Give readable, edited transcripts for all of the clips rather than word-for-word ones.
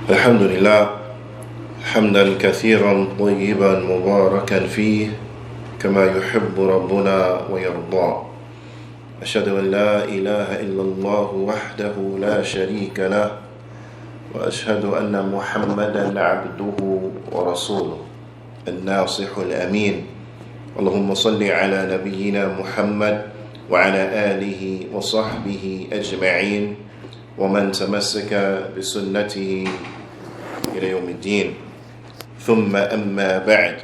الحمد لله حمدا كثيرا طيبا مباركا فيه كما يحب ربنا ويرضى. أشهد أن لا إله إلا الله وحده لا شريك له وأشهد أن محمدا عبده ورسوله الناصح الأمين. اللهم صل على نبينا محمد وعلى آله وصحبه أجمعين ومن تمسك بسنته إلى يوم الدين. ثم أما بعد.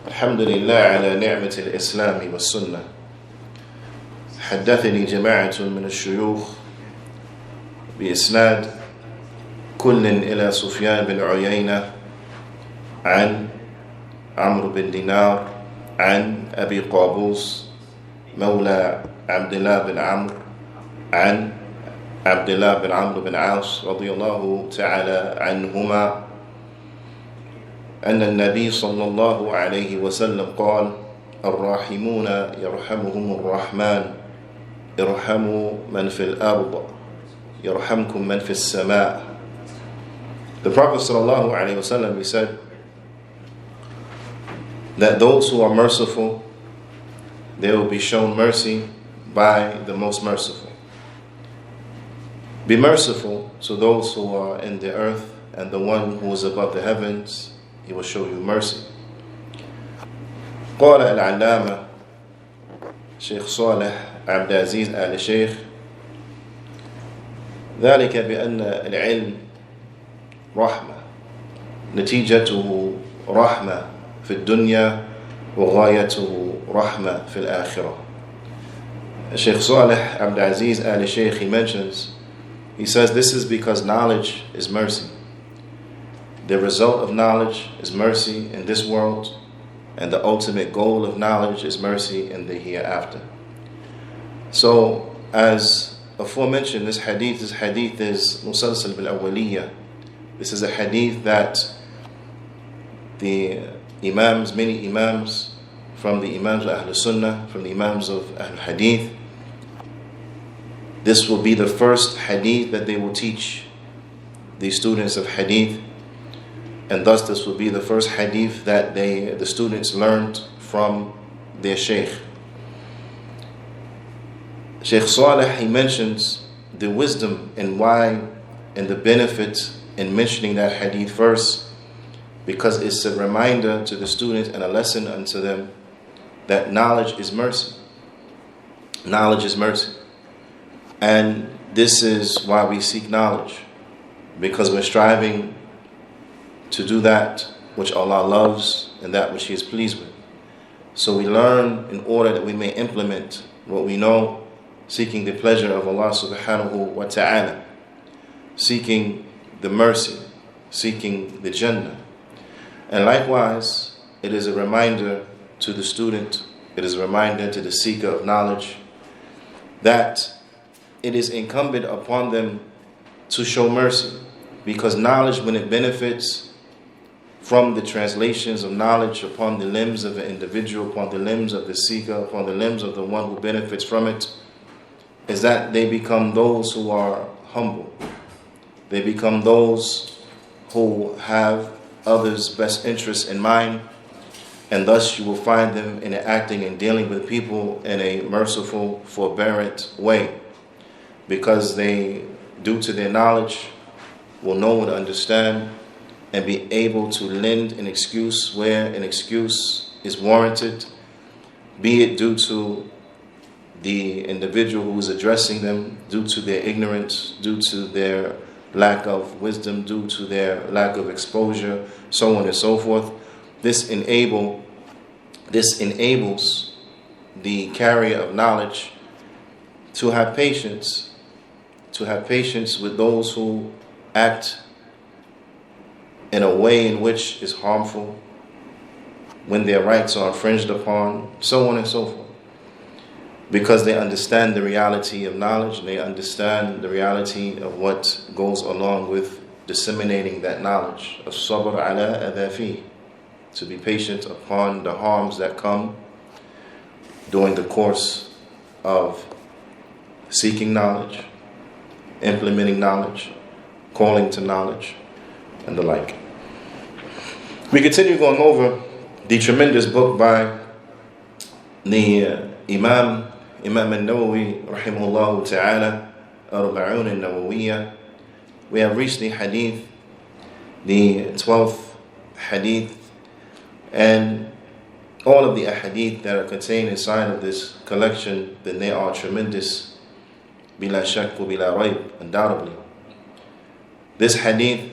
الحمد لله على نعمة الإسلام والسنة. حدثني جماعة من الشيوخ بإسناد كل إلى سفيان بن عيينة عن عمرو بن دينار عن أبي قابوس مولى عبد الله بن عمرو عن عبد الله بن عمرو بن عاص رضي الله تعالى عنهما أن النبي صلى الله عليه وسلم قال: الراحمون يرحمهم الرحمن ارحموا من في الأرض يرحمكم من في السماء. The Prophet sallallahu alaihi wasallam, he said that those who are merciful, they will be shown mercy by the most merciful. Be merciful to those who are in the earth, and the one who is above the heavens, he will show you mercy. قال العلامة شيخ صالح عبدالعزيز آل شيخ: ذلك بأن العلم رحمة نتيجته رحمة في الدنيا وغايته رحمة في الآخرة. Sheikh Salih Abdis Ali Sheikh, he mentions, he says, this is because knowledge is mercy. The result of knowledge is mercy in this world, and the ultimate goal of knowledge is mercy in the hereafter. So, as aforementioned, this hadith is musalsal bil awwaliyah. This is a hadith that the imams, many imams from the imams of Ahl Sunnah, from the imams of Ahl Hadith, this will be the first hadith that they will teach the students of hadith, and thus this will be the first hadith that the students learned from their sheikh. Sheikh Salih, he mentions the wisdom and why and the benefit in mentioning that hadith first, because it's a reminder to the students and a lesson unto them that knowledge is mercy. Knowledge is mercy. And this is why we seek knowledge, because we're striving to do that which Allah loves and that which He is pleased with. So we learn in order that we may implement what we know, seeking the pleasure of Allah subhanahu wa ta'ala, seeking the mercy, seeking the Jannah. And likewise, it is a reminder to the student, it is a reminder to the seeker of knowledge, that it is incumbent upon them to show mercy, because knowledge, when it benefits from the translations of knowledge upon the limbs of an individual, upon the limbs of the seeker, upon the limbs of the one who benefits from it, is that they become those who are humble. They become those who have others' best interests in mind, and thus you will find them in acting and dealing with people in a merciful, forbearant way, because they, due to their knowledge, will know and understand and be able to lend an excuse where an excuse is warranted, be it due to the individual who is addressing them, due to their ignorance, due to their lack of wisdom, due to their lack of exposure, so on and so forth. This enables the carrier of knowledge to have patience with those who act in a way in which is harmful, when their rights are infringed upon, so on and so forth. Because they understand the reality of knowledge, and they understand the reality of what goes along with disseminating that knowledge. As-sabr ala adha, to be patient upon the harms that come during the course of seeking knowledge, implementing knowledge, calling to knowledge. and the like. We continue going over the tremendous book by the Imam al-Nawawi rahimahullah ta'ala, Arba'un al-Nawawiyya. We have reached the hadith, the 12th hadith, and all of the ahadith that are contained inside of this collection, then they are tremendous, bila shak wa bila rayb, undoubtedly. This hadith,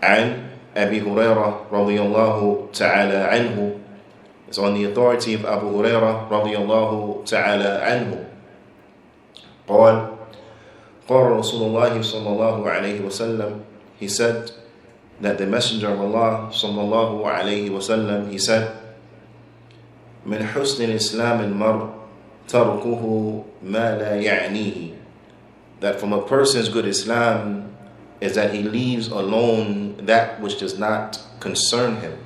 an Abi Hurairah radiyallahu ta'ala anhu, is on the authority of Abu Hurairah radiyallahu ta'ala anhu. قال رسول الله صلى الله عليه وسلم, he said that the Messenger of Allah sallallahu alayhi wasallam, he said, من حسن الإسلام المرء تركه ما لا يعنيه, that from a person's good Islam is that he leaves alone that which does not concern him.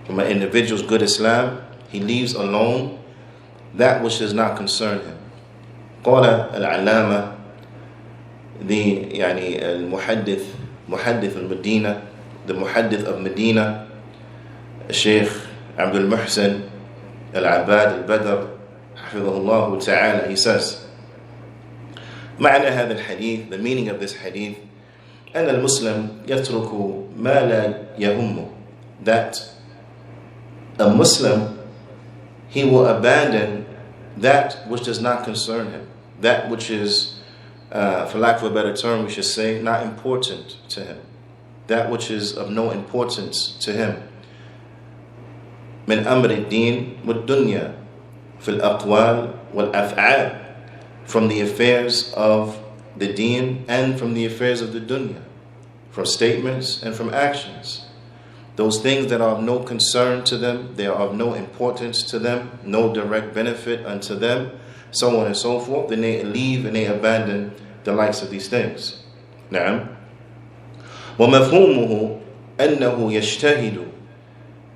From an individual's good Islam, he leaves alone that which does not concern him. قال العلامة, the المحدث محدث المدينة, the muhaddith of Medina, Sheikh Abdul Muhsin al-Abbad al-Badr حفظه الله تعالى, he says, معنى هذا الحديث, the meaning of this hadith, أن المسلم يترك ما لا يهمه, that a Muslim, he will abandon that which does not concern him, that which is, for lack of a better term, we should say, not important to him, that which is of no importance to him. من أمر الدين والدنيا في الأقوال والأفعال, from the affairs of the deen and from the affairs of the dunya, from statements and from actions. Those things that are of no concern to them, they are of no importance to them, no direct benefit unto them, so on and so forth, then they leave and they abandon the likes of these things. نعم. ومفهومه أنه يجتهد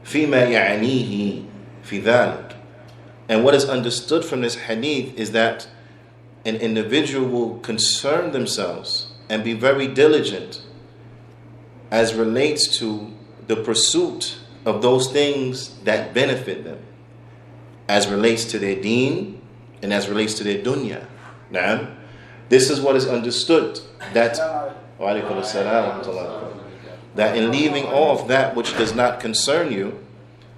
فيما يعنيه في ذلك. And what is understood from this hadith is that an individual will concern themselves and be very diligent as relates to the pursuit of those things that benefit them, as relates to their deen and as relates to their dunya. Now, this is what is understood, that that in leaving off that which does not concern you,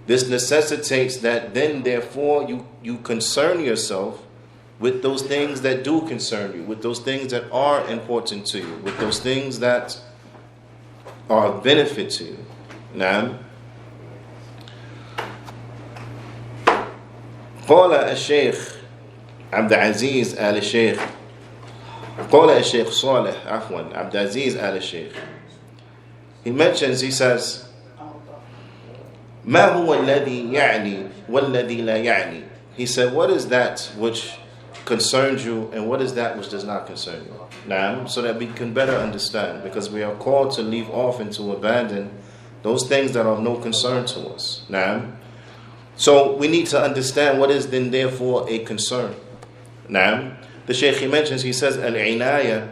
this necessitates that then therefore you concern yourself with those things that do concern you, with those things that are important to you, with those things that are of benefit to you. نعم. قال الشيخ عبد العزيز آل الشيخ قال الشيخ صالح عبد العزيز آل الشيخ, he mentions, he says, ما هو الذي يعني والذي لا يعني, he said, what is that which concerns you and what is that which does not concern you? Now, so that we can better understand, because we are called to leave off and to abandon those things that are of no concern to us. Now, so we need to understand what is then therefore a concern. Now, the Shaykh, he mentions, he says, al-inaya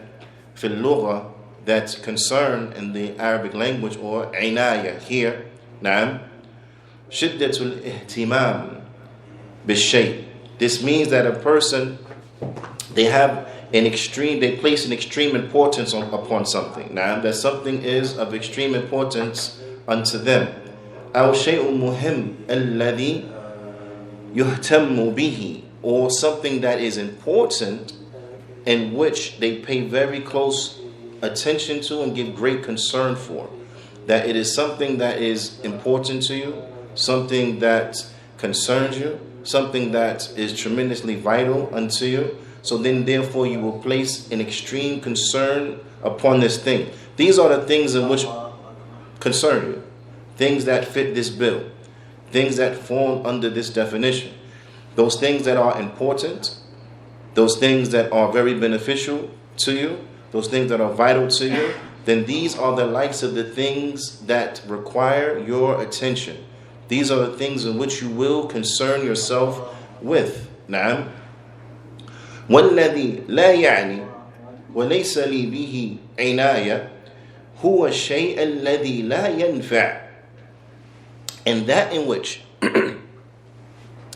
fil lugha, that concern in the Arabic language, or inaya here. Now, shiddatul ihtimam bishay. This means that a person, they place an extreme importance upon something. Now, that something is of extreme importance unto them. أو شيء مهم الذي يهتم به, or something that is important in which they pay very close attention to and give great concern for. That it is something that is important to you, something that concerns you, something that is tremendously vital unto you. So then therefore you will place an extreme concern upon this thing. These are the things in which concern you, things that fit this bill, things that fall under this definition. Those things that are important, those things that are very beneficial to you, those things that are vital to you, then these are the likes of the things that require your attention. These are the things in which you will concern yourself with. نعم. والذي لا يعني وليس لي به عناية هو الشيء الذي لا ينفع, and that in which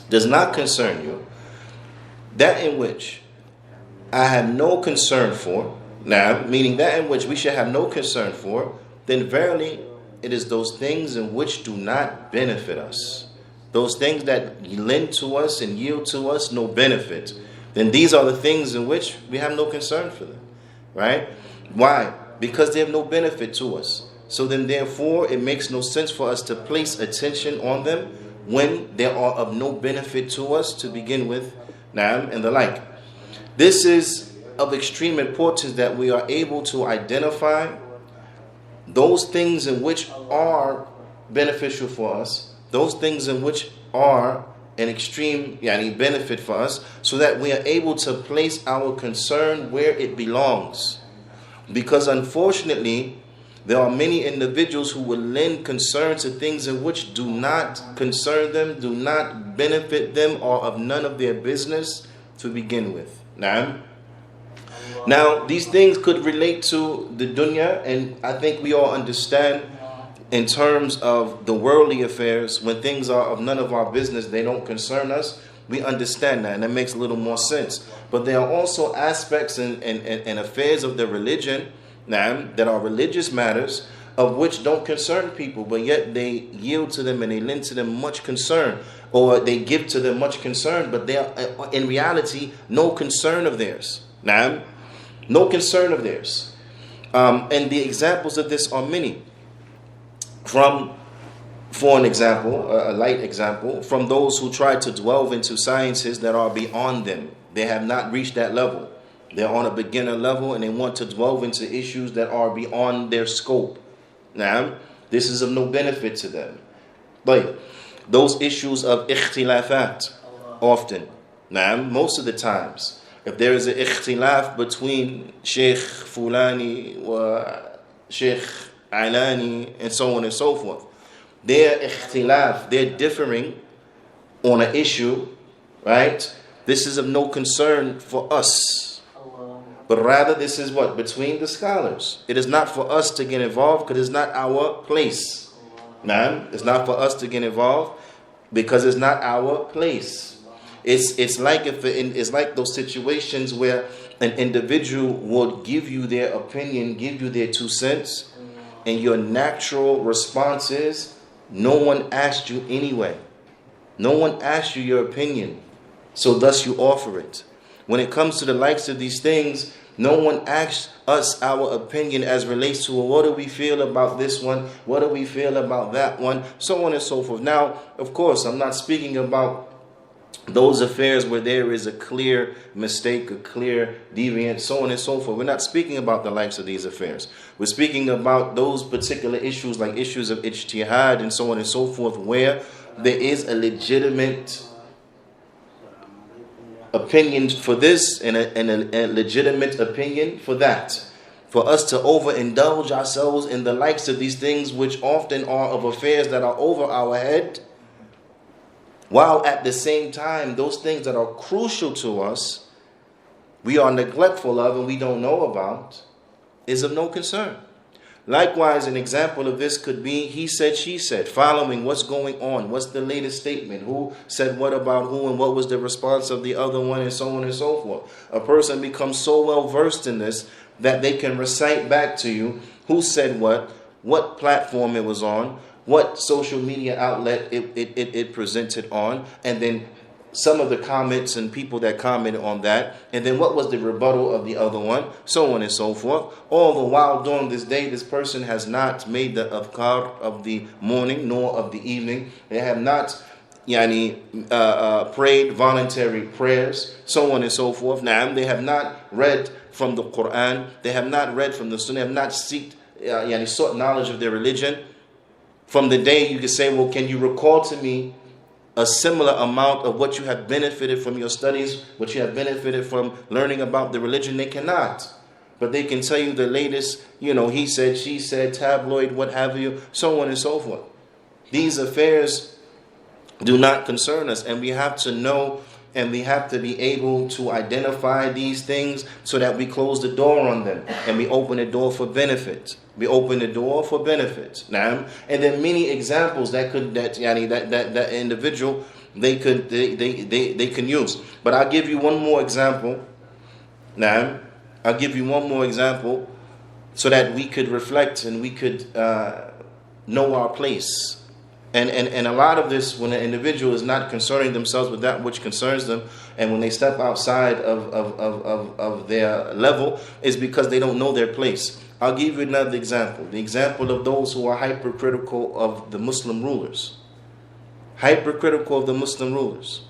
does not concern you, that in which I have no concern for, now meaning that in which we should have no concern for, then verily it is those things in which do not benefit us. Those things that lend to us and yield to us no benefit, then these are the things in which we have no concern for them. Right? Why? Because they have no benefit to us. So then therefore it makes no sense for us to place attention on them when they are of no benefit to us to begin with, and the like. This is of extreme importance that we are able to identify those things in which are beneficial for us, those things in which are an extreme benefit for us, so that we are able to place our concern where it belongs. Because unfortunately, there are many individuals who will lend concern to things in which do not concern them, do not benefit them, or of none of their business to begin with. Now, these things could relate to the dunya, and I think we all understand in terms of the worldly affairs, when things are of none of our business, they don't concern us, we understand that, and that makes a little more sense. But there are also aspects and affairs of the religion, that are religious matters, of which don't concern people, but yet they yield to them and they lend to them much concern, or they give to them much concern, but they are in reality no concern of theirs. No concern of theirs. And the examples of this are many. For an example, a light example, from those who try to delve into sciences that are beyond them. They have not reached that level. They're on a beginner level and they want to delve into issues that are beyond their scope. Now, this is of no benefit to them. But those issues of ikhtilafat, often, most of the times, if there is an ikhtilaf between Sheikh Fulani or Sheikh Alani and so on and so forth, their ikhtilaf, they're differing on an issue, right? This is of no concern for us. But rather this is what? Between the scholars. It is not for us to get involved because it's not our place. It's not for us to get involved because it's not our place. It's like those situations where an individual would give you their opinion, give you their 2 cents, and your natural response is, no one asked you anyway. No one asked you your opinion, so thus you offer it. When it comes to the likes of these things, no one asks us our opinion as relates to, well, what do we feel about this one? What do we feel about that one? So on and so forth. Now, of course, I'm not speaking about those affairs where there is a clear mistake, a clear deviance, so on and so forth. We're not speaking about the likes of these affairs. We're speaking about those particular issues, like issues of ijtihad and so on and so forth, where there is a legitimate opinion for this and a legitimate opinion for that. For us to overindulge ourselves in the likes of these things, which often are of affairs that are over our head, while at the same time, those things that are crucial to us, we are neglectful of and we don't know about, is of no concern. Likewise, an example of this could be he said, she said, following what's going on, what's the latest statement, who said what about who, and what was the response of the other one, and so on and so forth. A person becomes so well versed in this that they can recite back to you who said what platform it was on, what social media outlet it presented on, and then some of the comments and people that commented on that, and then what was the rebuttal of the other one, so on and so forth. All the while during this day, this person has not made the adhkar of the morning nor of the evening. They have not prayed voluntary prayers, so on and so forth. Now, they have not read from the Quran, they have not read from the Sunnah, have not sought knowledge of their religion. From the day you can say, well, can you recall to me a similar amount of what you have benefited from your studies, what you have benefited from learning about the religion? They cannot. But they can tell you the latest, he said, she said, tabloid, what have you, so on and so forth. These affairs do not concern us, and we have to know and we have to be able to identify these things so that we close the door on them and we open the door for benefit. We open the door for benefit. Now, and there are many examples that individual they can use. But I'll give you one more example. Now, I'll give you one more example so that we could reflect and we could know our place. And a lot of this, when an individual is not concerning themselves with that which concerns them, and when they step outside of their level, is because they don't know their place. I'll give you another example. The example of those who are hypercritical of the Muslim rulers. Hypercritical of the Muslim rulers.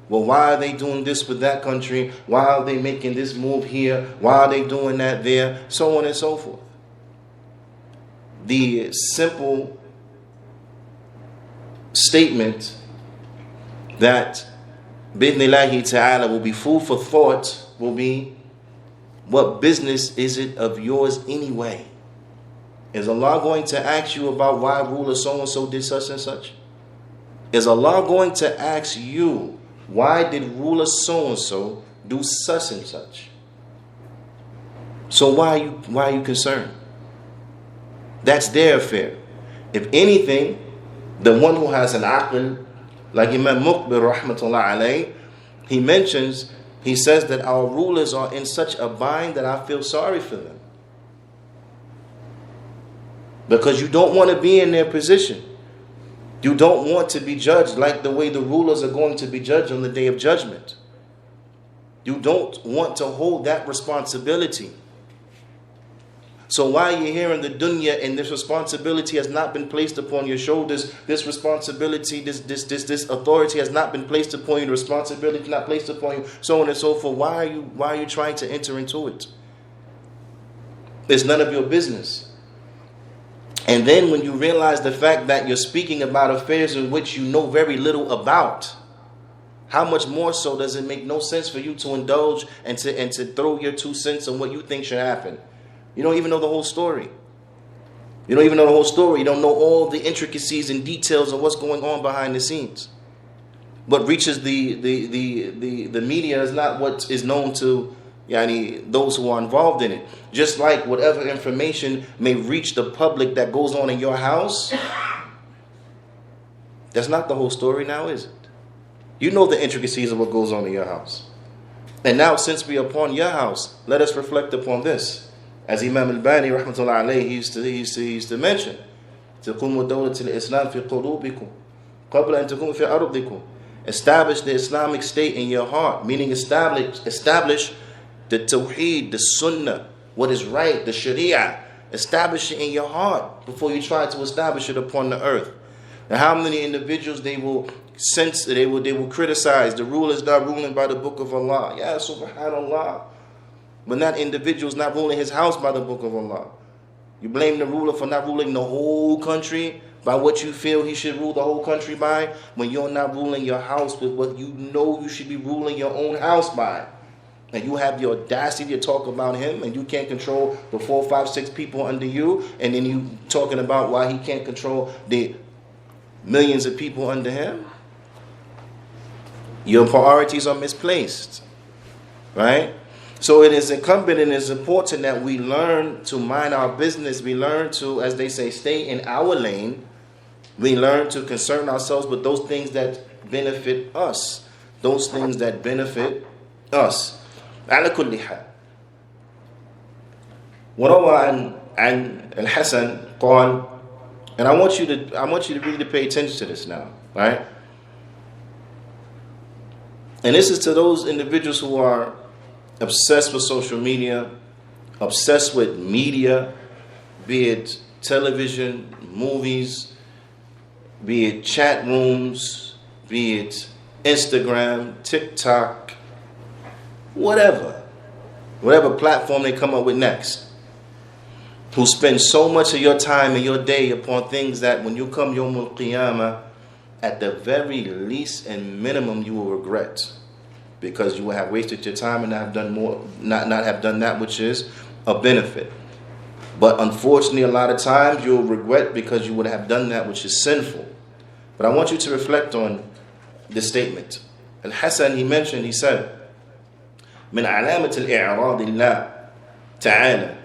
Well, why are they doing this with that country? Why are they making this move here? Why are they doing that there? So on and so forth. The simple statement that Bidnillahi ta'ala will be food for thought will be, what business is it of yours anyway? Is Allah going to ask you about why ruler so-and-so did such and such? Is Allah going to ask you, why did ruler so-and-so do such and such? So why are you concerned? That's their affair. If anything, the one who has an aql, like Imam Muqbil rahmatullah alayh, he says that our rulers are in such a bind that I feel sorry for them. Because you don't want to be in their position. You don't want to be judged like the way the rulers are going to be judged on the day of judgment. You don't want to hold that responsibility. So while you're here in the dunya and this responsibility has not been placed upon your shoulders, this responsibility, this authority has not been placed upon you, the responsibility not placed upon you, so on and so forth, why are you trying to enter into it? It's none of your business. And then when you realize the fact that you're speaking about affairs in which you know very little about, how much more so does it make no sense for you to indulge and to throw your 2 cents on what you think should happen? You don't even know the whole story. You don't even know the whole story. You don't know all the intricacies and details of what's going on behind the scenes. What reaches the media is not what is known to those who are involved in it. Just like whatever information may reach the public that goes on in your house, that's not the whole story now, is it? You know the intricacies of what goes on in your house. And now, since we are upon your house, let us reflect upon this. As Imam al-Bani rahmatullah alayhi he used to mention, تَقُومُ دَوْلَةِ الْإِسْلَامِ فِي قُلُوبِكُمْ قَبْلَ أَن تَكُونَ فِي أَرْضِكُمْ. Establish the Islamic state in your heart, meaning establish the tawheed, the sunnah, what is right, the sharia. Establish it in your heart before you try to establish it upon the earth. And how many individuals they will criticize the rulers not ruling by the book of Allah. Ya subhanallah. But that individual is not ruling his house by the book of Allah. You blame the ruler for not ruling the whole country by what you feel he should rule the whole country by, when you're not ruling your house with what you know you should be ruling your own house by. And you have the audacity to talk about him, and you can't control the 4, 5, 6 people under you, and then you talking about why he can't control the millions of people under him. Your priorities are misplaced, right? So it is incumbent and it is important that we learn to mind our business. We learn to, as they say, stay in our lane. We learn to concern ourselves with those things that benefit us. Those things that benefit us. على كل حال. وروى عن الحسن قال, and I want you to really pay attention to this now, right? And this is to those individuals who are obsessed with social media, obsessed with media, be it television, movies, be it chat rooms, be it Instagram, TikTok, whatever platform they come up with next, who spend so much of your time and your day upon things that when you come Yawmul Qiyamah, at the very least and minimum you will regret. Because you will have wasted your time and not have done that which is a benefit. But unfortunately, a lot of times you'll regret because you would have done that which is sinful. But I want you to reflect on this statement. Al-Hasan, he mentioned, he said, من علامة الإعراض الله تعالى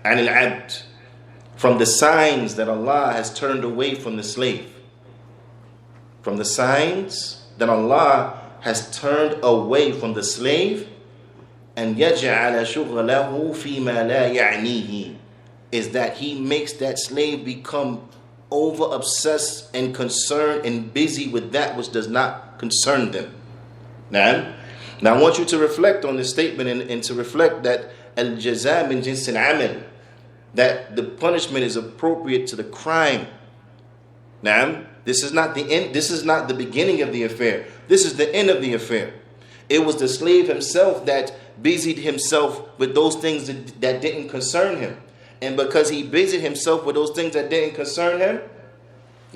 عن العبد, from the signs that Allah has turned away from the slave. From the signs that Allah has turned away from the slave, and يجعل شغله فيما لا يعنيه, is that he makes that slave become over obsessed and concerned and busy with that which does not concern them. Now I want you to reflect on this statement and to reflect that al-jaza min jins al-amal, that the punishment is appropriate to the crime. Now, this is not the end, this is not the beginning of the affair. This is the end of the affair. It was the slave himself that busied himself with those things that didn't concern him. And because he busied himself with those things that didn't concern him,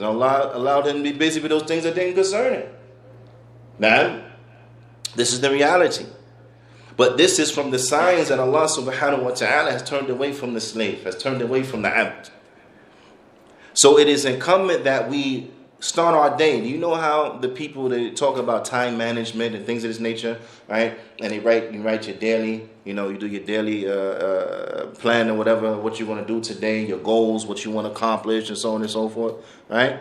Allah allowed him to be busy with those things that didn't concern him. Now, this is the reality. But this is from the signs that Allah subhanahu wa ta'ala has turned away from the slave, has turned away from the abd. So it is incumbent that we start our day. Do you know how the people that talk about time management and things of this nature, right? And you write your daily, you do your daily plan or whatever, what you want to do today, your goals, what you want to accomplish, and so on and so forth, right?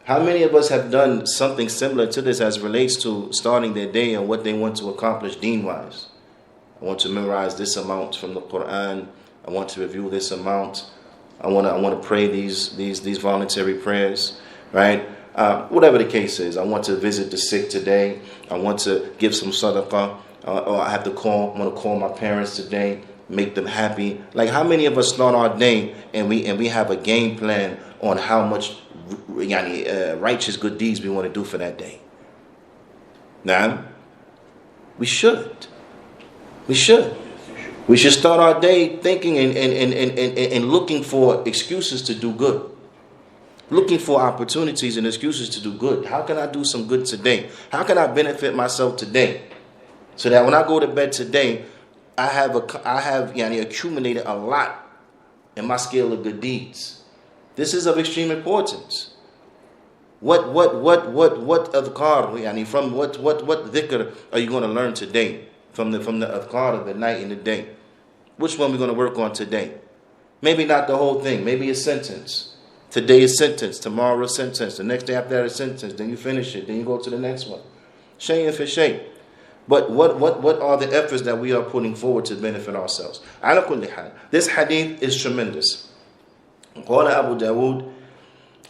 How many of us have done something similar to this as relates to starting their day and what they want to accomplish deen-wise? I want to memorize this amount from the Quran. I want to review this amount. I want to pray these voluntary prayers, right? Whatever the case is, I want to visit the sick today. I want to give some sadaqah. Or I want to call my parents today, make them happy. Like, how many of us start our day and we have a game plan on how much righteous good deeds we want to do for that day? Now, we should. We should start our day thinking and looking for excuses to do good. Looking for opportunities and excuses to do good. How can I do some good today? How can I benefit myself today? So that when I go to bed today, I have accumulated a lot in my scale of good deeds. This is of extreme importance. What adhkar, from what dhikr are you going to learn today? From the adhkar of the night and the day. Which one we're going to work on today? Maybe not the whole thing. Maybe a sentence. Today is sentence. Tomorrow a sentence. The next day after that a sentence. Then you finish it. Then you go to the next one. Shay'in for shay. But what are the efforts that we are putting forward to benefit ourselves? Ala kulli hal. This hadith is tremendous. قال أبو داود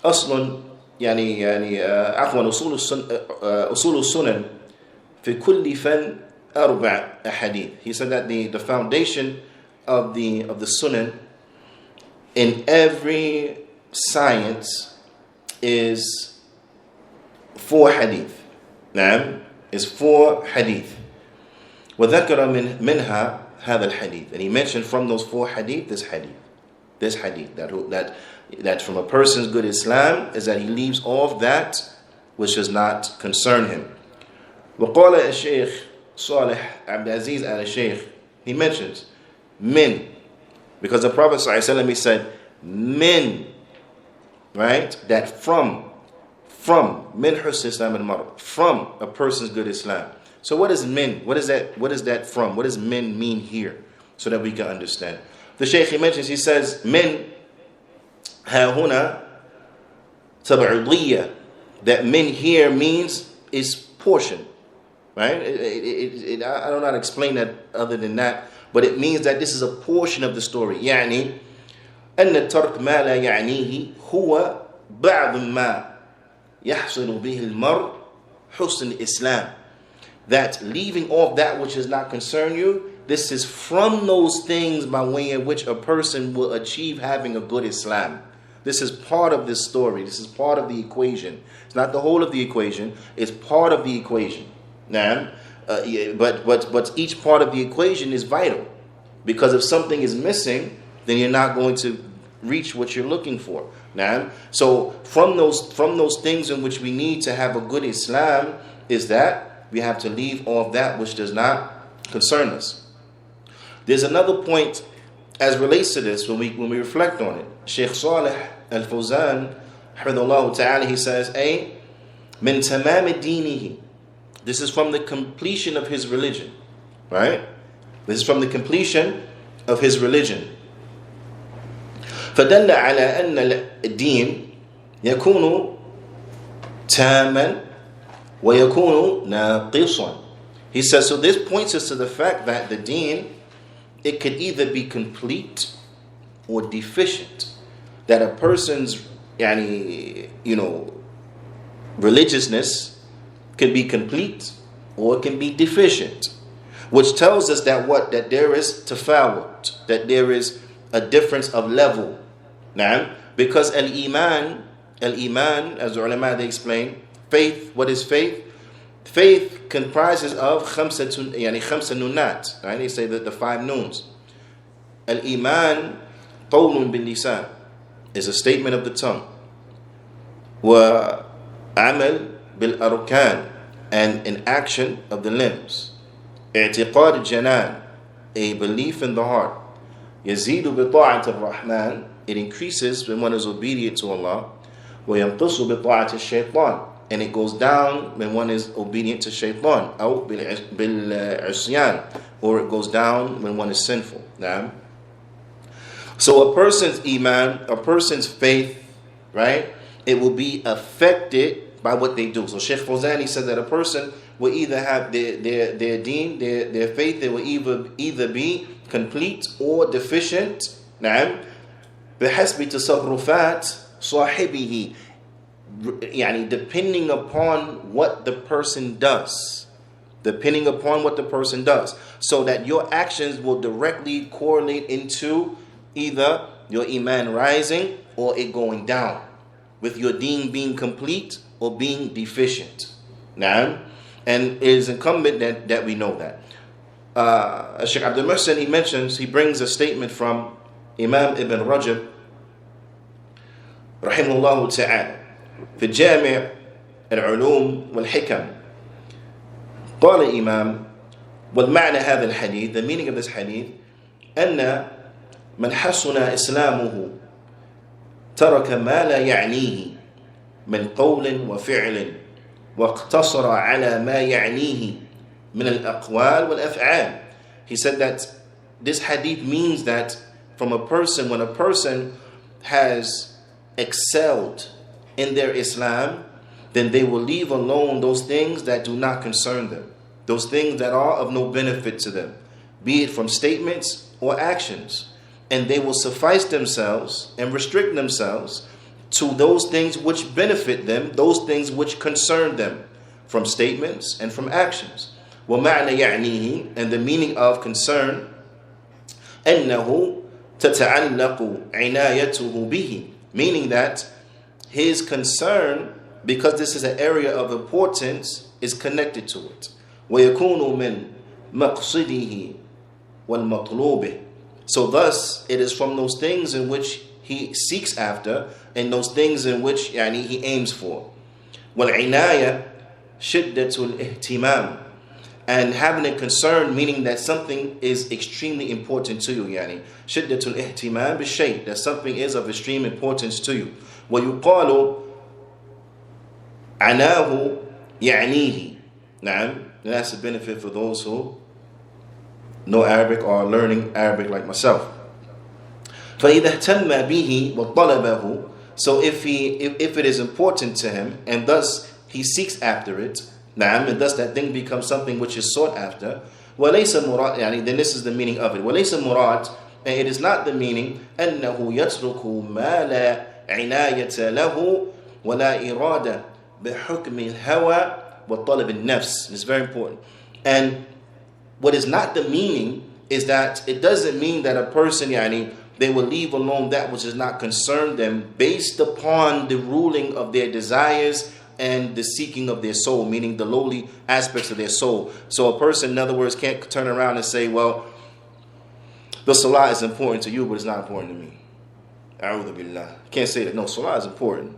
أصل عفوا أصول السنن في كل فن أربع أحاديث. He said that the foundation of the sunan in every science is 4 hadith. نعم, is 4 hadith. وذكر منها هذا الحديث. And he mentioned from those 4 hadith this hadith that from a person's good Islam is that he leaves off that which does not concern him. وقال الشيخ صالح Abdis al-Shaykh, he mentions min, because the Prophet ﷺ, he said min, right? That from min husn Islam al-mar, from a person's good Islam. So what is min? What is that from? What does min mean here? So that we can understand. The Shaykh, he mentions, he says min ha huna tab'udiyya, that min here means is portion. Right? I don't know how to explain that other than that, but it means that this is a portion of the story. يعني أن ترك ما لا يعنيه هو بعض ما يحصل به المرء حسن الإسلام. That leaving off that which does not concern you, this is from those things by way in which a person will achieve having a good Islam. This is part of this story. This is part of the equation. It's not the whole of the equation. It's part of the equation. Now, but each part of the equation is vital, because if something is missing, then you're not going to reach what you're looking for. Now, so from those things in which we need to have a good Islam is that we have to leave off that which does not concern us. There's another point as relates to this when we reflect on it. Sheikh Salih Al-Fawzan, hafidhullah ta'ala, he says, min tamam dinihi This is from the completion of his religion. Right? This is from the completion of his religion. فدل على أن الدين يكون تاما ويكون ناقصا. He says, so this points us to the fact that the deen, it could either be complete or deficient. That a person's religiousness can be complete or it can be deficient. Which tells us that what? That there is tafawut, that there is a difference of level. Now, because al-iman, as the ulama they explain, faith, what is faith? Faith comprises of khamsa nunat. Right? They say that the 5 noons. Al-iman, qawlun bil lisan, is a statement of the tongue. Wa amal bil arkan, and an action of the limbs. اعتقاد الجنان, a belief in the heart. يزيد بطاعة الرحمن, it increases when one is obedient to Allah. وينقص بطاعة الشيطان, and it goes down when one is obedient to shaitan. أو بالعصيان, or it goes down when one is sinful. Now, so a person's iman, a person's faith, right, it will be affected by what they do. So Sheikh Fawzani said that a person will either have their deen, their faith, they will either be complete or deficient. نعم. بحسب تصرفات صاحبه, depending upon what the person does. Depending upon what the person does. So that your actions will directly correlate into either your iman rising or it going down, with your deen being complete or being deficient. Now, and it is incumbent that we know that. Sheikh Abdul Muhsin, he brings a statement from Imam Ibn Rajab rahimahullah ta'ala في جامع العلوم والحكم. قال الإمام والمعنى هذا الحديث, the meaning of this hadith, أن من حسن إسلامه ترك ما لا يعنيه من قول وفعل واقتصر على ما يعنيه من الأقوال والأفعال. He said that this hadith means that when a person has excelled in their Islam, then they will leave alone those things that do not concern them, those things that are of no benefit to them, be it from statements or actions, and they will suffice themselves and restrict themselves to those things which benefit them, those things which concern them, from statements and from actions. وَمَعْنَ يَعْنِيهِ, and the meaning of concern, أَنَّهُ تَتَعَلَّقُ عِنَايَتُهُ بِهِ, meaning that his concern, because this is an area of importance, is connected to it. وَيَكُونُ مِنْ مَقْصِدِهِ وَالْمَطْلُوبِ, so thus it is from those things in which he seeks after and those things in which he aims for. وَالْعِنَايَةِ شِدَّةُ الْإِهْتِمَامِ, and having a concern, meaning that something is extremely important to you. شِدَّةُ الْإِهْتِمَامِ بِالشَّيْء, that something is of extreme importance to you. وَيُقَالُ عَنَاهُ يَعْنِيهِ. نعم, that's a benefit for those who know Arabic or are learning Arabic like myself. فَإِذَا اهْتَمَّ بِهِ وَطَلَبَهُ, so if it is important to him and thus he seeks after it, and thus that thing becomes something which is sought after, وَلَيْسَ مُرَادٍ, then this is the meaning of it. وَلَيْسَ مُرَادٍ, and it is not the meaning أَنَّهُ يَتْرُكُ مَا لَا عِنَايَةَ لَهُ وَلَا إِرَادَةَ بِحُكْمِ الْهَوَى وَطَلَبِ النَّفْسِ. It's very important. And what is not the meaning is that it doesn't mean that a person, they will leave alone that which does not concern them based upon the ruling of their desires and the seeking of their soul, meaning the lowly aspects of their soul. So a person, in other words, can't turn around and say, well, the salah is important to you, but it's not important to me. A'udhu billah. Can't say that. No, salah is important.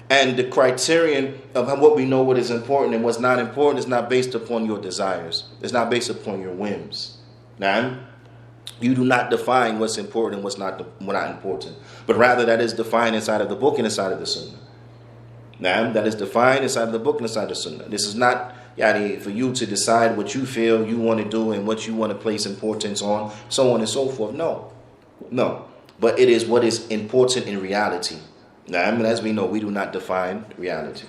And the criterion of what we know what is important and what's not important is not based upon your desires. It's not based upon your whims. Now, you do not define what's important and what's not important, but rather that is defined inside of the book and inside of the sunnah. Now, that is defined inside of the book and inside of the sunnah. This is not yani, for you to decide what you feel you want to do and what you want to place importance on, so on and so forth. No. But it is what is important in reality. Now, I mean, as we know, we do not define reality.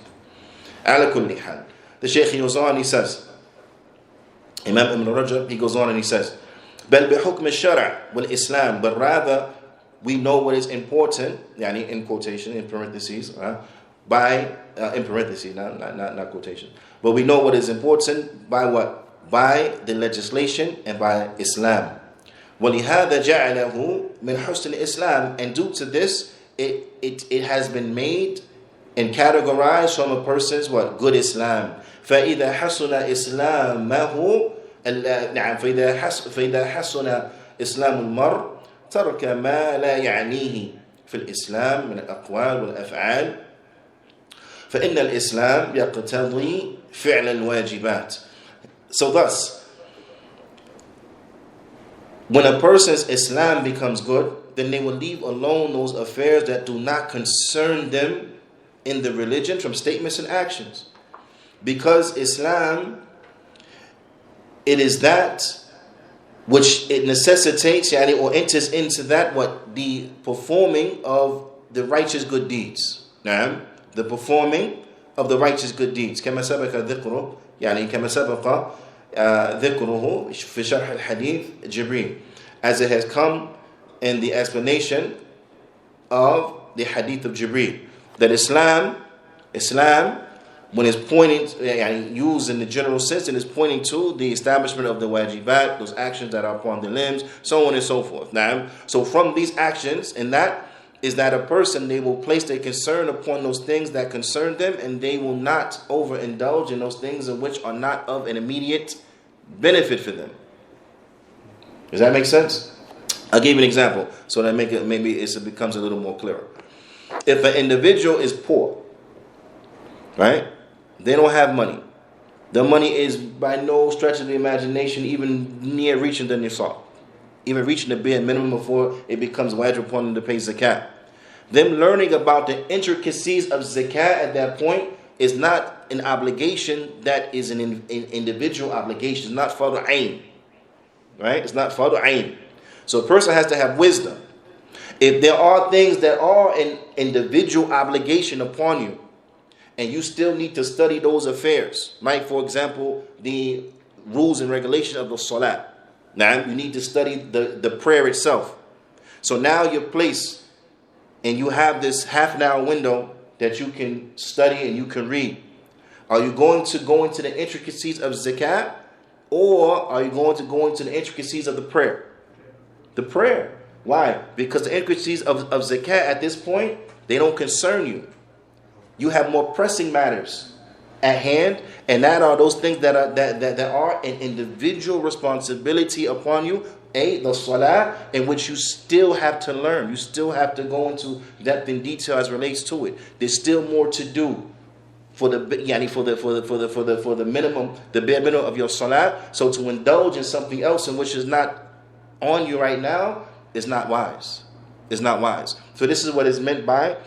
Ala kulli hal. The Shaykh goes on, he says, Imam Ibn Rajab, he goes on and he says, بل بحكم الشرع والإسلام, but rather we know what is important, yani in quotation, in parentheses, in parentheses, not quotation, but we know what is important by what? By the legislation and by Islam. وَلِهَذَا جَعَلَهُ مِنْ حُسْنِ الْإِسْلَامِ, and due to this, it has been made and categorized from a person's what? Good Islam. فَإِذَا حَسُنَ إِسْلَامَهُ فإذا حسن إسلام المرء ترك ما لا يعنيه في الإسلام من الأقوال والأفعال فإن الإسلام يقتضي فعل الواجبات. So thus, when a person's Islam becomes good, then they will leave alone those affairs that do not concern them in the religion from statements and actions. Because Islam, it is that which it necessitates, or enters into that what? The performing of the righteous good deeds. The performing of the righteous good deeds. كما سبق ذكره كما سبق ذكره في شرح الحديث جبريل, as it has come in the explanation of the hadith of Jibreel, that Islam, when it's pointing, used in the general sense, and is pointing to the establishment of the wajibat, those actions that are upon the limbs, so on and so forth. Now, so from these actions, and that is that a person, they will place their concern upon those things that concern them, and they will not overindulge in those things in which are not of an immediate benefit for them. Does that make sense? I'll give you an example so that maybe it becomes a little more clearer. If an individual is poor, right? They don't have money. The money is by no stretch of the imagination even near reaching the nisab, even reaching the bare minimum before it becomes wajib upon them to pay zakat. Them learning about the intricacies of zakat at that point is not an obligation that is an individual obligation. It's not fardu ayn, right? It's not fardu ayn. So a person has to have wisdom. If there are things that are an individual obligation upon you, and you still need to study those affairs, like for example, the rules and regulations of the salat. Now you need to study the prayer itself. So now you're placed and you have this half an hour window that you can study and you can read. Are you going to go into the intricacies of zakat, or are you going to go into the intricacies of the prayer? The prayer. Why? Because the intricacies of zakat at this point, they don't concern you. You have more pressing matters at hand, and that are those things that are an individual responsibility upon you. The salah, in which you still have to learn. You still have to go into depth and detail as relates to it. There's still more to do for the minimum, the bare minimum of your salah. So to indulge in something else in which is not on you right now is not wise. It's not wise. So this is what is meant by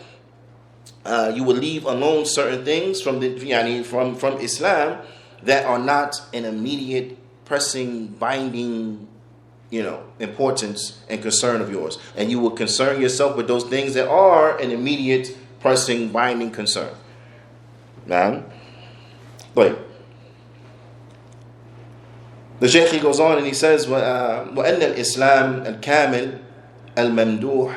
you will leave alone certain things from from Islam that are not an immediate, pressing, binding, importance and concern of yours, and you will concern yourself with those things that are an immediate, pressing, binding concern. Now, but the Shaykh goes on and he says, وَأَنَّ الْإِسْلَامِ الْكَامِلِ الْمَمْدُوحِ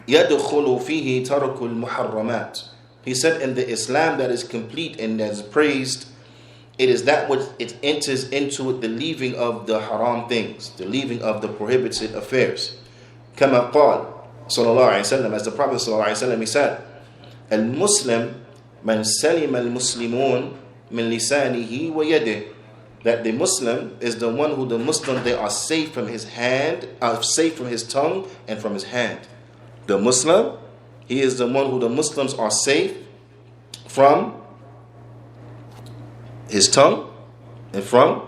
يَدْخُلُ فِيهِ تَرْكُ الْمُحَرَّمَاتِ. He said, in the Islam that is complete and that is praised, it is that which it enters into the leaving of the haram things, the leaving of the prohibited affairs. كما قال صلى الله عليه وسلم, as the Prophet صلى الله عليه وسلم, he said, المسلم من سلم المسلمون من لسانه ويده. That the Muslim is the one who the Muslim, they are safe from his hand, safe from his tongue and from his hand. The Muslim, he is the one who the Muslims are safe from his tongue and from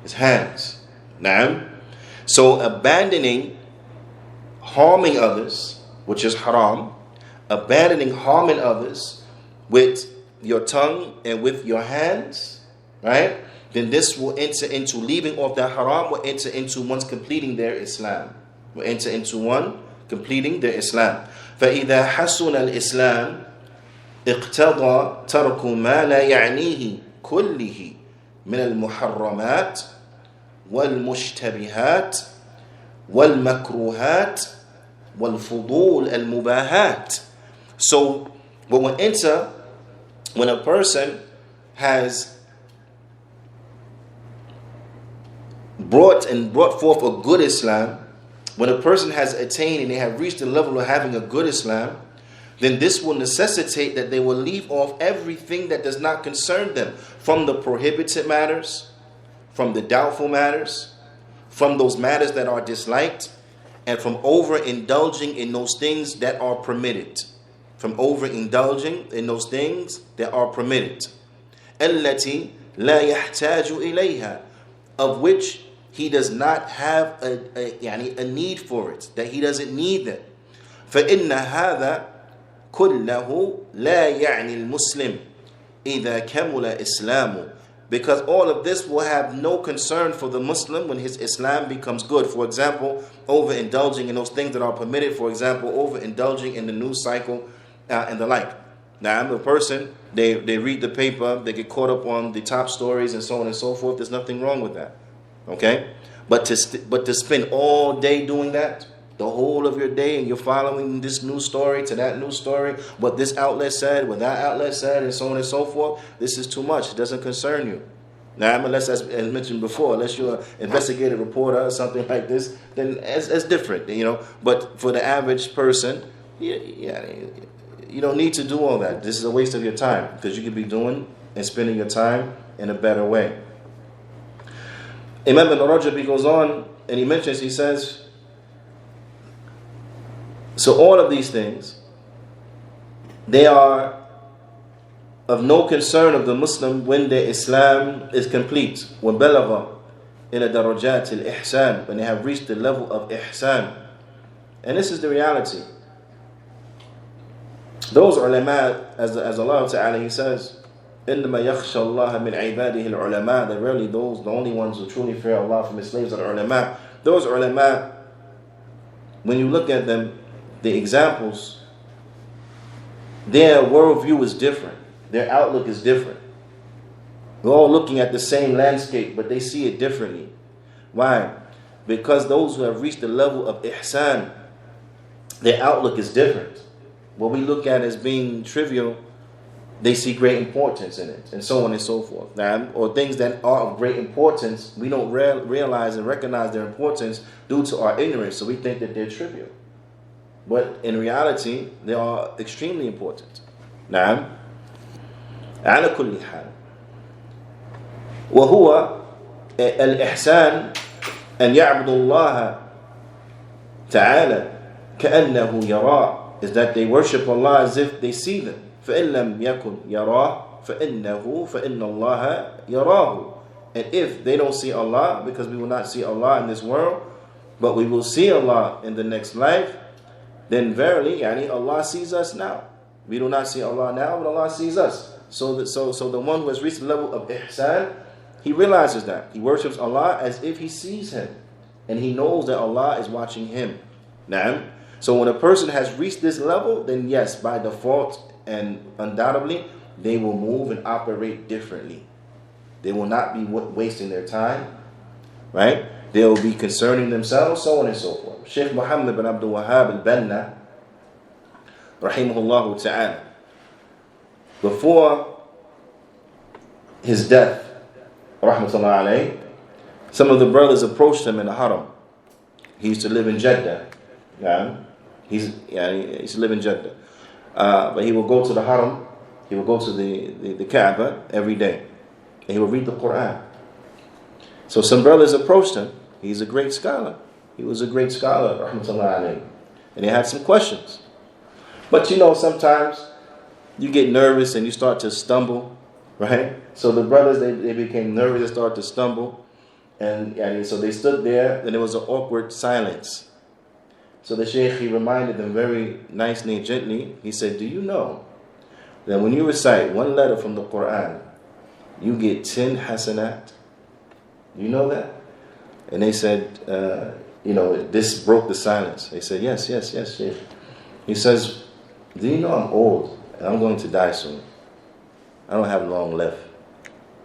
his hands. Naam. So abandoning harming others, which is haram, abandoning harming others with your tongue and with your hands, right? Then this will enter into leaving off that haram, will enter into one's completing their Islam. Will enter into one completing their Islam. فَإِذَا حَسُنَ الْإِسْلَامِ اقتضى ترك ما لا يعنيه كله من المحرمات والمشتبهات والمكروهات والفضول المباهات. So when a person has brought forth a good Islam, when a person has attained and they have reached the level of having a good Islam, then this will necessitate that they will leave off everything that does not concern them, from the prohibited matters, from the doubtful matters, from those matters that are disliked, and from overindulging in those things that are permitted. From overindulging in those things that are permitted. التي لا يحتاج إليها, of which he does not have a need for it, that he doesn't need them. فإن هذا كله لا يعني المسلم إذا كمل إسلامه, because all of this will have no concern for the Muslim when his Islam becomes good. For example, overindulging in those things that are permitted. For example, overindulging in the news cycle and the like. Now, I'm a person, they read the paper, they get caught up on the top stories and so on and so forth. There's nothing wrong with that. Okay? But to spend all day doing that, the whole of your day, and you're following this news story to that news story, what this outlet said, what that outlet said, and so on and so forth, this is too much. It doesn't concern you. Now, unless, as mentioned before, unless you're an investigative reporter or something like this, then it's different, you know. But for the average person, you don't need to do all that. This is a waste of your time, because you could be doing and spending your time in a better way. Imam Ibn Rajab, he goes on and he mentions, he says, so all of these things, they are of no concern of the Muslim when their Islam is complete. وَبَلَغَ إِلَى دَرَجَاتِ الْإِحْسَانِ, when they have reached the level of ihsan. And this is the reality. Those ulama, as Allah Ta'ala, He says, إِنَّمَا يَخْشَى اللَّهَ مِنْ عِبَادِهِ الْعُلَمَاءِ, that really those, the only ones who truly fear Allah from His slaves are the ulama. Those ulama, when you look at them, the examples, their worldview is different. Their outlook is different. We're all looking at the same landscape, but they see it differently. Why? Because those who have reached the level of ihsan, their outlook is different. What we look at as being trivial, they see great importance in it, and so on and so forth. Now, or things that are of great importance, we don't realize and recognize their importance due to our ignorance, so we think that they're trivial. But in reality, they are extremely important. نعم. على كل حال. وهو الإحسان أن يعبد الله تعالى كأنه يراه, is that they worship Allah as if they see them. فإن لم يكن يراه فإن الله يراه. And if they don't see Allah, because we will not see Allah in this world, but we will see Allah in the next life, then verily, Allah sees us now. We do not see Allah now, but Allah sees us. So the one who has reached the level of ihsan, he realizes that. He worships Allah as if he sees Him. And he knows that Allah is watching him. Naam. So when a person has reached this level, then yes, by default and undoubtedly, they will move and operate differently. They will not be wasting their time, right? They will be concerning themselves, so on and so forth. Shaykh Muhammad bin Abdul Wahhab al-Banna, rahimahullah ta'ala, before his death, rahmatullah alayhi, some of the brothers approached him in the haram. He used to live in Jeddah. He used to live in Jeddah. But he will go to the haram, he will go to the Kaaba every day, and he will read the Quran. So some brothers approached him. He's a great scholar. He was a great scholar, rahmatullah alayhi. And they had some questions. But sometimes you get nervous and you start to stumble, right? So the brothers, they became nervous and started to stumble. And so they stood there, and there was an awkward silence. So the Shaykh, he reminded them very nicely and gently. He said, do you know that when you recite one letter from the Quran, you get 10 hasanat. You know that? And they said, this broke the silence. They said, yes. He says, do you know I'm old and I'm going to die soon? I don't have long left.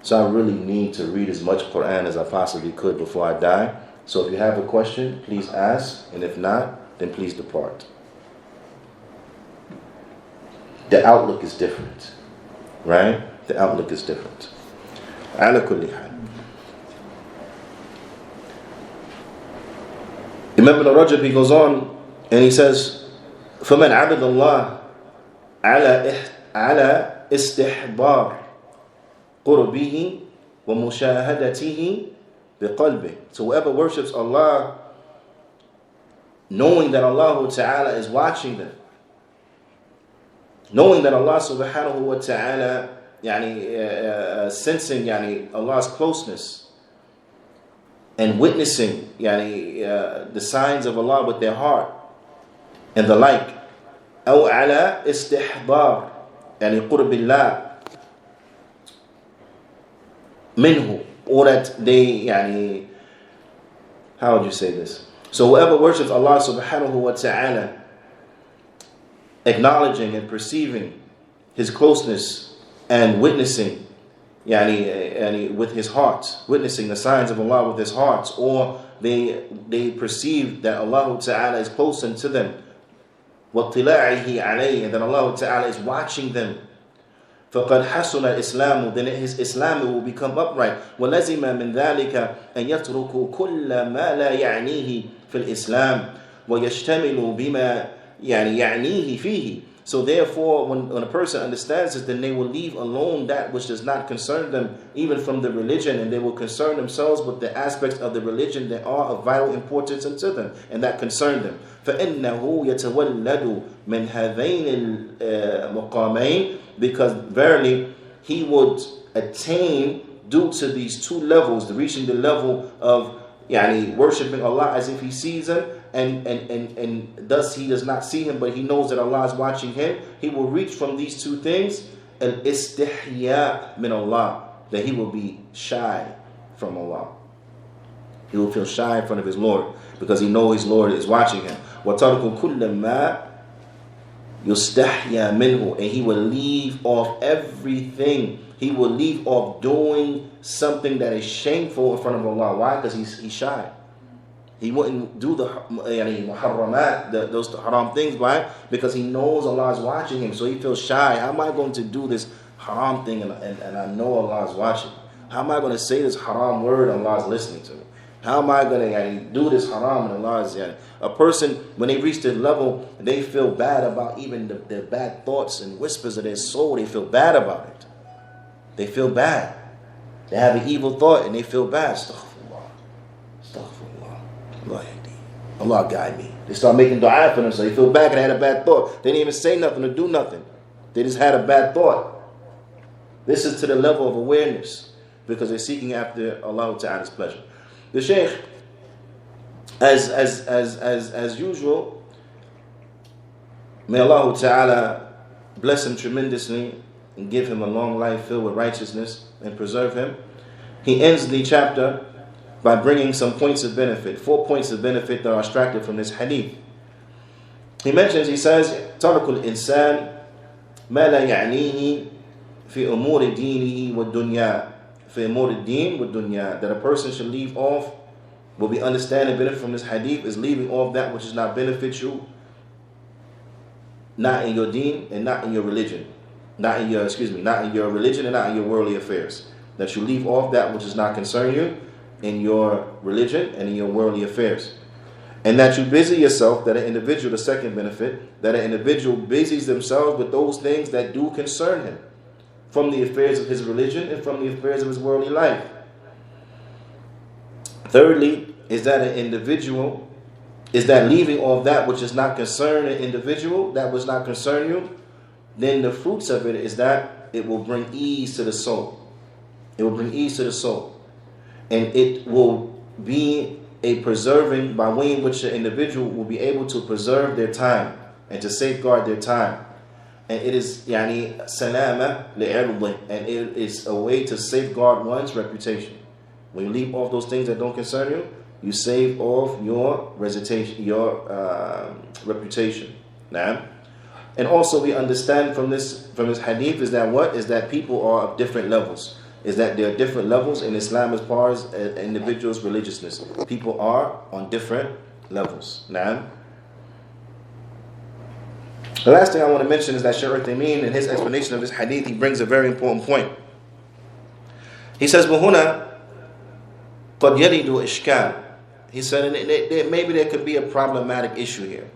So I really need to read as much Quran as I possibly could before I die. So if you have a question, please ask. And if not, then please depart. The outlook is different. Right? The outlook is different. Ala kulli hal. Imam Ibn Rajab, he goes on and he says, فَمَنْ عَبَدَ اللَّهِ عَلَى إِسْتِحْضَارِ قُرْبِهِ وَمُشَاهَدَتِهِ بِقَلْبِهِ. So whoever worships Allah, knowing that Allah Ta'ala is watching them, knowing that Allah Subhanahu wa Ta'ala sensing Allah's closeness, and witnessing the signs of Allah with their heart and the like. أو على استحضار قرب الله منه, or that they how would you say this? So whoever worships Allah subhanahu wa ta'ala, acknowledging and perceiving His closeness and witnessing with his heart, witnessing the signs of Allah with his hearts, or they perceive that Allah Ta'ala is close unto them, وَاطِّلَاعِهِ عَلَيْهِ, and that Allah Ta'ala is watching them. فَقَدْ حَسُنَ الْإِسْلَامُ, then his Islam will become upright. وَلَزِمَ مِنْ ذَلِكَ أَنْ يَتْرُكُ كُلَّ مَا لَا يَعْنِيهِ فِي الْإِسْلَامِ وَيَشْتَمِلُ بِمَا يَعْنِيهِ فِيهِ. So therefore, when a person understands this, then they will leave alone that which does not concern them, even from the religion, and they will concern themselves with the aspects of the religion that are of vital importance unto them, and that concern them. فَإِنَّهُ يَتَوَلَّدُ مِنْ هَذَيْنِ الْمُقَامَيْنِ, because verily he would attain, due to these two levels, reaching the level of worshipping Allah as if he sees him, and thus he does not see him, but he knows that Allah is watching him. He will reach from these two things, al-istihya min Allah, that he will be shy from Allah. He will feel shy in front of his Lord, because he knows his Lord is watching him. وَتَرْكُ كُلَّ مَا يُسْتَحْيَا مِنْهُ, and he will leave off everything. He will leave off doing something that is shameful in front of Allah. Why? Because he's shy. He wouldn't do the muharramat, those haram things. Why? Because he knows Allah is watching him. So he feels shy. How am I going to do this haram thing and I know Allah is watching? How am I going to say this haram word and Allah is listening to me? How am I going to do this haram and Allah is... A person, when they reach this level, they feel bad about even the bad thoughts and whispers of their soul. They feel bad about it. They feel bad. They have an evil thought and they feel bad. Allah guide me. They start making dua for them, so they feel bad and they had a bad thought. They didn't even say nothing or do nothing. They just had a bad thought. This is to the level of awareness, because they're seeking after Allah Ta'ala's pleasure. The Shaykh, as usual, may Allah Ta'ala bless him tremendously and give him a long life filled with righteousness and preserve him. He ends the chapter by bringing some points of benefit, 4 points of benefit that are extracted from this hadith. He says, تَرْكُ الْإِنسَانِ مَا لَا يَعْنِيهِ فِي أُمُورِ دِينِهِ وَالدُّنْيَا فِي أُمُورِ الدِّينِ وَالدُّنْيَا, that a person should leave off, what we understand and benefit from this hadith is leaving off that which is not beneficial, not in your deen and not in your religion. Not in your religion and not in your worldly affairs. That you leave off that which does not concern you in your religion and in your worldly affairs. And that you busy yourself, that an individual, the second benefit, that an individual busies themselves with those things that do concern him, from the affairs of his religion and from the affairs of his worldly life. Thirdly, is that an individual, is that leaving off that which does not concern an individual, that which does not concern you, then the fruits of it is that it will bring ease to the soul. It will bring ease to the soul. And it will be a preserving by way in which the individual will be able to preserve their time and to safeguard their time. and it is يعني سلامة لعرضه, and it is a way to safeguard one's reputation. When you leave off those things that don't concern you, you save off your reputation, reputation. Now, and also we understand from this hadith is that what is that people are of different levels. Is that there are different levels in Islam as far as individuals' religiousness. People are on different levels. Now, the last thing I want to mention is that Shaykh Uthaymeen, in his explanation of this hadith, he brings a very important point. He says, وَهُنَا قَدْ يَرِدُ إِشْكَالٍ. He said, maybe there could be a problematic issue here.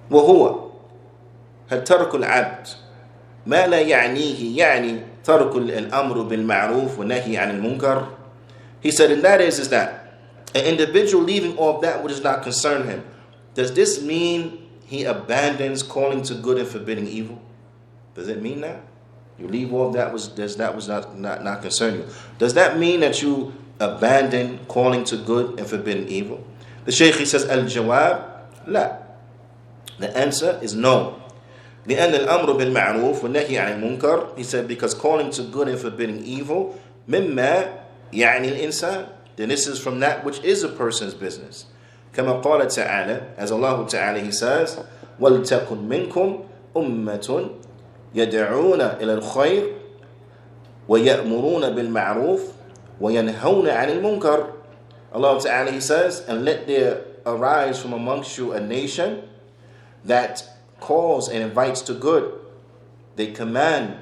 وَهُوَ هل ترك العبد ما لا يعنيه يعني ترك الأمر بالمعروف والنهي عن المنكر. He said, and that is that an individual leaving off that which does not concern him, does this mean he abandons calling to good and forbidding evil? Does it mean that? You leave off that was not concern you. Does that mean that you abandon calling to good and forbidding evil? The Shaykh, he says, al-jawab, la. The answer is no. لأن الأمر بالمعروف والنهي عن المنكر, he said, because calling to good and forbidding evil, مما يعني الإنسان, then this is from that which is a person's business. كما قال تعالى, as Allah Ta'ala, he says, وَلْتَكُنْ مِنْكُمْ أُمَّةٌ يَدْعُونَ إِلَى الْخَيْرِ وَيَأْمُرُونَ بِالْمَعْرُوفِ وَيَنْهَوْنَ عَنِ الْمُنْكَرِ. Allah Ta'ala, he says, and let there arise from amongst you a nation that calls and invites to good. They command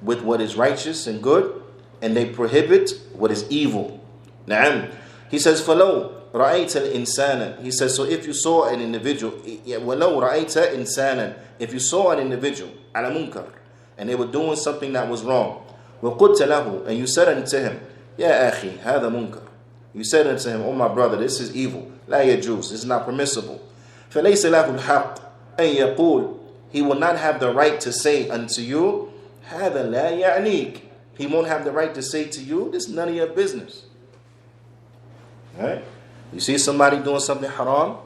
with what is righteous and good, and they prohibit what is evil. Na'am. He says, فَلَوْ رَأَيْتَ الْإِنسَانَ. He says, so if you saw an individual, وَلَوْ رَأَيْتَ إِنسَانًا, if you saw an individual, عَلَى مُنْكَرٍ, and they were doing something that was wrong, وَقُلْتَ لَهُ, and you said unto him, يَا أَخِي هَذَا مُنْكَرٍ, you said unto him, oh my brother, this is evil, لَا يَجُوز, this is not permissible. فَلَيْسَ لَهُ الْحَقِّ أَن يَقُولُ, he will not have the right to say unto you, هَذَا لَا يَعْنِيكَ, he won't have the right to say to you, this is none of your business. Right? You see somebody doing something haram,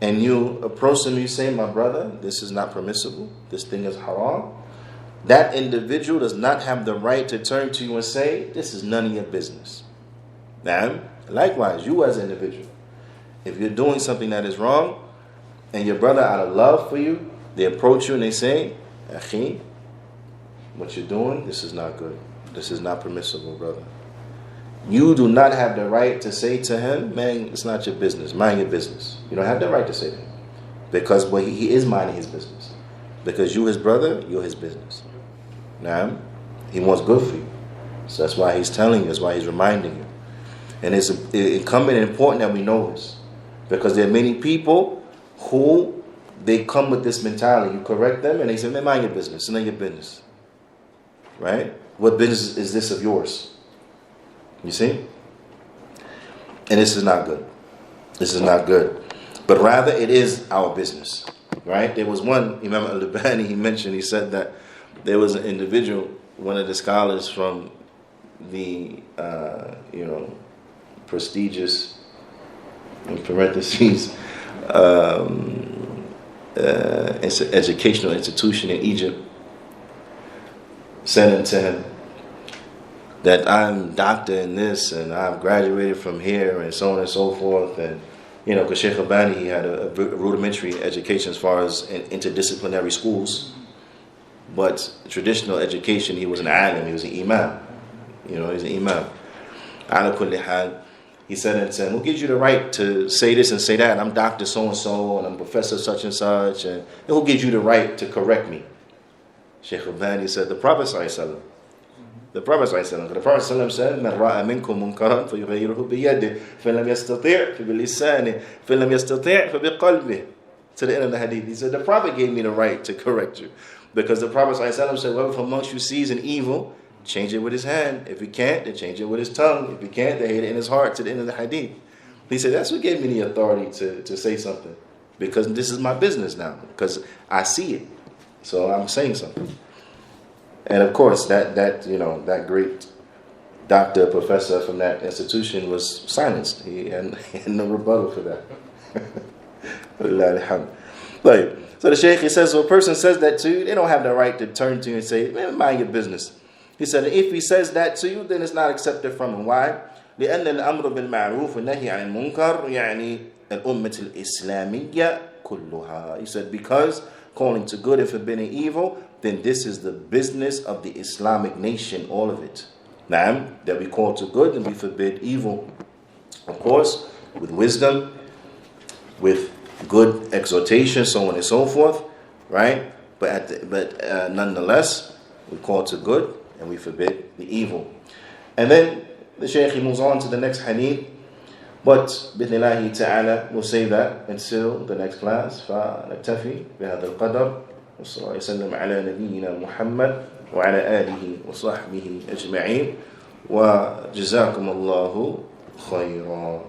and you approach them and you say, my brother, this is not permissible, this thing is haram. That individual does not have the right to turn to you and say, this is none of your business. Now, likewise, you as an individual, if you're doing something that is wrong, and your brother out of love for you, they approach you and they say, Akhi, what you're doing, this is not good. This is not permissible, brother. You do not have the right to say to him, man, it's not your business. Mind your business. You don't have the right to say to him. Because he is minding his business. Because you, his brother, you're his business. Now, he wants good for you. So that's why he's telling you. That's why he's reminding you. And it's incumbent and important that we know this. Because there are many people who, they come with this mentality. You correct them and they say, man, mind your business. It's not your business. Right? What business is this of yours? You see? And this is not good. This is not good. But rather it is our business. Right? There was one, Imam al-Albani, he mentioned, he said that there was an individual, one of the scholars from the, prestigious, in parentheses, it's an educational institution in Egypt, said unto him that I'm doctor in this and I've graduated from here and so on and so forth. And because Sheikh Albani, he had a rudimentary education as far as in interdisciplinary schools, but traditional education, he was an alim, he was an imam. He's an imam. Ala kulli hal, he said unto him, who gives you the right to say this and say that? I'm Dr. So-and-so and I'm Professor such and such. And who gives you the right to correct me? Shaykh Abdis said, the Prophet ﷺ. The Prophet ﷺ. The Prophet ﷺ said, مَنْ رَأَ مِنْكُمْ مُنْكَرًا فَيُغَيِّرُهُ بِيَدِهِ فَإِنْ لَمْ يَسْتَطِعْ فَبِلِسَانِهِ فَإِنْ لَمْ يَسْتَطِعْ فَبِقَلْبِهِ. To the end of the hadith, he said, the Prophet gave me the right to correct you. Because the Prophet ﷺ said, whoever from amongst you sees an evil, change it with his hand. If he can't, then change it with his tongue. If he can't, then hate it in his heart. To the end of the hadith. He said, that's what gave me the authority to say something. Because this is my business now. Because I see it. So I'm saying something. And of course, that great doctor, professor from that institution was silenced. He had no rebuttal for that. So the Shaykh, he says, so a person says that to you, they don't have the right to turn to you and say, man, mind your business. He said, if he says that to you, then it's not accepted from him. Why? لأن الأمر بالمعروف والنهي عن المنكر يعني الأمة الإسلامية كلها. He said, because calling to good and forbidding evil, then this is the business of the Islamic nation, all of it. Naam, that we call to good and we forbid evil. Of course, with wisdom, with good exhortation, so on and so forth, right? But nonetheless, we call to good and we forbid the evil. And then the Shaykh moves on to the next hadith. But بإذن ta'ala, we'll say that until the next class. فنكتفي بهذا القدر وصلى الله وسلم على نبينا محمد وعلى آله وصحبه أجمعين وجزاكم الله خيرا.